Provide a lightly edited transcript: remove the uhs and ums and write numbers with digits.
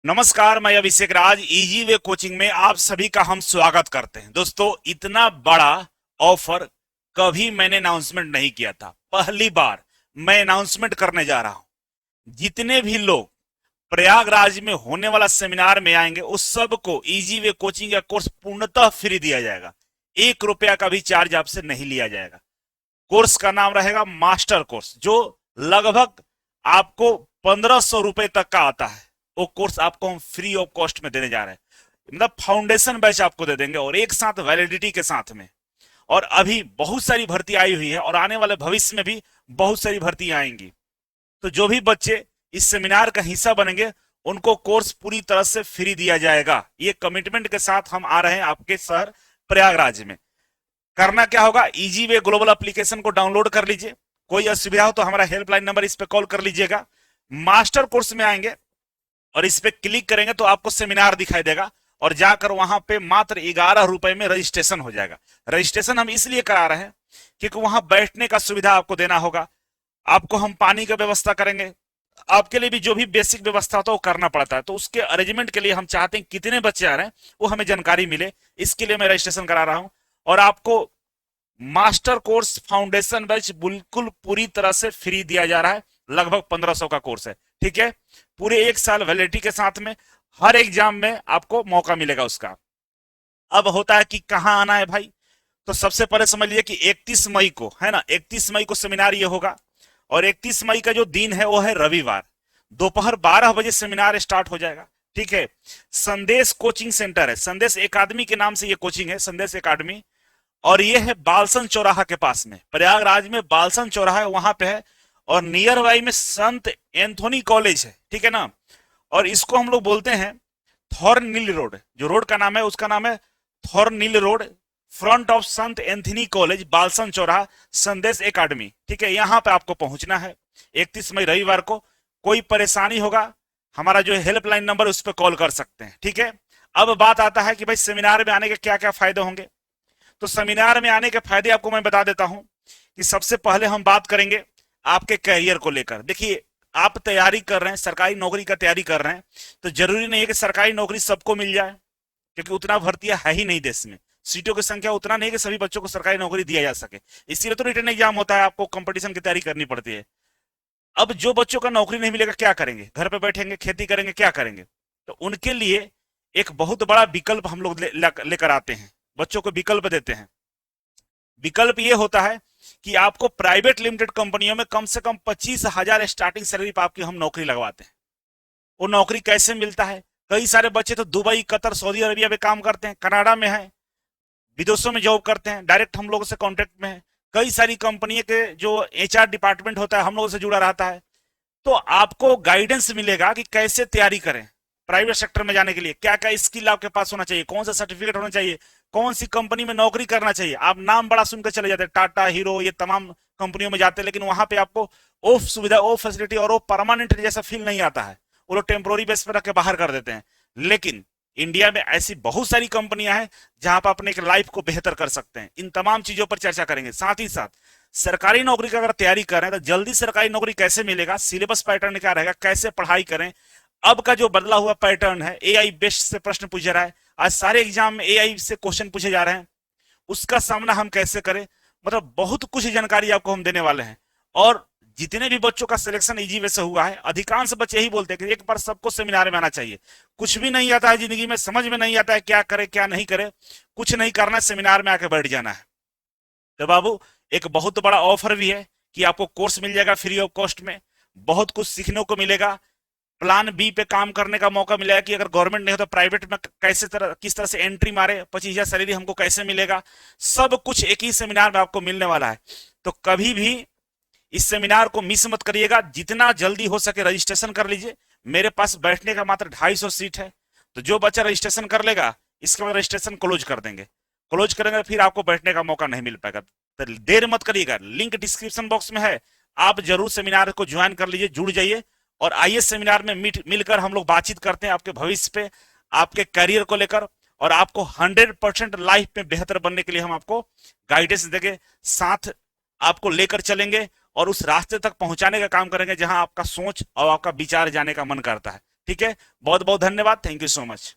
नमस्कार, मैं अभिषेक राज easy way coaching में आप सभी का हम स्वागत करते हैं। दोस्तों, इतना बड़ा ऑफर कभी मैंने अनाउंसमेंट नहीं किया था। पहली बार मैं अनाउंसमेंट करने जा रहा हूं। जितने भी लोग प्रयागराज में होने वाला सेमिनार में आएंगे उस सबको इजी वे कोचिंग का कोर्स पूर्णतः फ्री दिया जाएगा। 1 रुपया का भी चार्ज आपसे नहीं लिया जाएगा। कोर्स का नाम रहेगा मास्टर कोर्स, जो लगभग आपको 1500 रुपए तक का आता है। वो कोर्स आपको हम फ्री ऑफ कॉस्ट में देने जा रहे हैं। मतलब फाउंडेशन बैच आपको दे देंगे और एक साथ वैलिडिटी के साथ में। और अभी बहुत सारी भर्ती आई हुई है और आने वाले भविष्य में भी बहुत सारी भर्ती आएंगी। तो जो भी बच्चे इस सेमिनार का हिस्सा बनेंगे उनको कोर्स पूरी तरह से फ्री दिया जाएगा। ये कमिटमेंट के साथ हम आ रहे हैं आपके शहर प्रयागराज में। करना क्या होगा, इजी वे ग्लोबल एप्लीकेशन को डाउनलोड कर लीजिए। कोई असुविधा हो तो हमारा हेल्पलाइन नंबर इस पे कॉल कर लीजिएगा। मास्टर कोर्स में आएंगे और इस पे क्लिक करेंगे तो आपको सेमिनार दिखाई देगा और जाकर वहां पे मात्र 11 रुपए में रजिस्ट्रेशन हो जाएगा। रजिस्ट्रेशन हम इसलिए करा रहे हैं क्योंकि वहां बैठने का सुविधा आपको देना होगा। आपको हम पानी का व्यवस्था करेंगे। आपके लिए भी जो भी बेसिक व्यवस्था होता है वो करना पड़ता है। तो उसके अरेंजमेंट के लिए हम चाहते हैं कितने बच्चे आ रहे हैं वो हमें जानकारी मिले। इसके लिए मैं रजिस्ट्रेशन करा रहा हूं और आपको मास्टर कोर्स फाउंडेशन बैच बिल्कुल पूरी तरह से फ्री दिया जा रहा है। लगभग 1500 का कोर्स है। ठीक है, पूरे 1 साल वैलिडिटी के साथ में हर एग्जाम में आपको मौका मिलेगा उसका। अब होता है कि कहाँ आना है भाई। तो सबसे पहले समझ लीजिए कि 31 मई को है ना, 31 मई को सेमिनार ये होगा। और 31 मई का जो दिन है वो है रविवार। दोपहर 12 बजे सेमिनार स्टार्ट हो जाएगा। ठीक है, संदेश कोचिंग सेंटर है, संदेश एकेडमी के नाम से ये कोचिंग है, संदेश एकेडमी। और ये है बालसन चौराहा के पास में, प्रयागराज में बालसन चौराहा वहां पे है। और नियर बाई में संत एंथोनी कॉलेज है। ठीक है ना। और इसको हम लोग बोलते हैं थॉर्नहिल रोड। जो रोड का नाम है उसका नाम है Thornhill road, front of Sant Anthony college, बालसन चौराहा, संदेश एकेडमी। ठीक है, यहां पे आपको पहुंचना है 31 मई रविवार को। कोई परेशानी होगा, हमारा जो हेल्पलाइन नंबर उस पर कॉल कर सकते हैं। ठीक है, अब बात आता है कि भाई सेमिनार में आने के क्या क्या फायदे होंगे। तो सेमिनार में आने के फायदे आपको मैं बता देता हूं कि सबसे पहले हम बात करेंगे आपके करियर को लेकर। देखिए, आप तैयारी कर रहे हैं, सरकारी नौकरी का तैयारी कर रहे हैं, तो जरूरी नहीं है कि सरकारी नौकरी सबको मिल जाए, क्योंकि उतना भर्तियां है ही नहीं देश में। सीटों की संख्या उतना नहीं कि सभी बच्चों को सरकारी नौकरी दिया जा सके। इसीलिए तो रिटर्न एग्जाम होता है, आपको कंपटीशन की तैयारी करनी पड़ती है। अब जो बच्चों का नौकरी नहीं मिलेगा क्या करेंगे, घर पे बैठेंगे, खेती करेंगे, क्या करेंगे। तो उनके लिए एक बहुत बड़ा विकल्प हम लोग लेकर आते हैं, बच्चों को विकल्प देते हैं। विकल्प ये होता है कि आपको प्राइवेट लिमिटेड कंपनियों में कम से कम 25,000 स्टार्टिंग सैलरी पर आपकी हम नौकरी लगवाते हैं। वो नौकरी कैसे मिलता है, कई सारे बच्चे तो दुबई, कतर, सऊदी अरबिया में काम करते हैं, कनाडा में है, विदेशों में जॉब करते हैं, डायरेक्ट हम लोगों से कांटेक्ट में है। कई सारी कंपनी के जो एचआर डिपार्टमेंट होता है हम लोगों से जुड़ा रहता है। तो आपको गाइडेंस मिलेगा कि कैसे तैयारी करें प्राइवेट सेक्टर में जाने के लिए, क्या क्या स्किल आपके पास होना चाहिए, कौन सा सर्टिफिकेट होना चाहिए, कौन सी कंपनी में नौकरी करना चाहिए। आप नाम बड़ा सुनकर चले जाते हैं, टाटा, हीरो, ये तमाम कंपनियों में जाते हैं, लेकिन वहां पे आपको ऑफ सुविधा, ऑफ फैसिलिटी और वो परमानेंट जैसा फील नहीं आता है। वो लोग टेम्पोररी बेस पर रख के बाहर कर देते हैं। लेकिन इंडिया में ऐसी बहुत सारी कंपनियां हैं जहां पर अपने लाइफ को बेहतर कर सकते हैं। इन तमाम चीजों पर चर्चा करेंगे। साथ ही साथ सरकारी नौकरी का अगर तैयारी कर रहे हैं तो जल्दी सरकारी नौकरी कैसे मिलेगा, सिलेबस पैटर्न क्या रहेगा, कैसे पढ़ाई करें। अब का जो बदला हुआ पैटर्न है, एआई बेस्ड से प्रश्न पूछा रहा है, आज सारे एग्जाम में एआई से क्वेश्चन पूछे जा रहे हैं, उसका सामना हम कैसे करें। मतलब बहुत कुछ जानकारी आपको हम देने वाले हैं। और जितने भी बच्चों का सिलेक्शन इजी वे से हुआ है, अधिकांश बच्चे यही बोलते हैं कि एक बार सबको सेमिनार में आना चाहिए। कुछ भी नहीं आता है जिंदगी में, समझ में नहीं आता है क्या करे क्या नहीं करे, कुछ नहीं करना, सेमिनार में आके बैठ जाना है। तो बाबू, एक बहुत बड़ा ऑफर भी है कि आपको कोर्स मिल जाएगा फ्री ऑफ कॉस्ट में। बहुत कुछ सीखने को मिलेगा। प्लान बी पे काम करने का मौका मिलेगा कि अगर गवर्नमेंट नहीं हो तो प्राइवेट में कैसे किस तरह से एंट्री मारे, 25,000 सैलरी हमको कैसे मिलेगा, सब कुछ एक ही सेमिनार में आपको मिलने वाला है। तो कभी भी इस सेमिनार को मिस मत करिएगा। जितना जल्दी हो सके रजिस्ट्रेशन कर लीजिए। मेरे पास बैठने का मात्र 250 सीट है। तो जो बच्चा रजिस्ट्रेशन कर लेगा, इसके बाद रजिस्ट्रेशन क्लोज कर देंगे। क्लोज करेंगे फिर आपको बैठने का मौका नहीं मिल पाएगा। तो देर मत करिएगा, लिंक डिस्क्रिप्शन बॉक्स में है, आप जरूर सेमिनार को ज्वाइन कर लीजिए, जुड़ जाइए। और आइए सेमिनार में मिलकर हम लोग बातचीत करते हैं आपके भविष्य पे, आपके करियर को लेकर। और आपको 100% लाइफ में बेहतर बनने के लिए हम आपको गाइडेंस देंगे, साथ आपको लेकर चलेंगे और उस रास्ते तक पहुंचाने का काम करेंगे जहां आपका सोच और आपका विचार जाने का मन करता है। ठीक है, बहुत बहुत धन्यवाद, थैंक यू सो मच।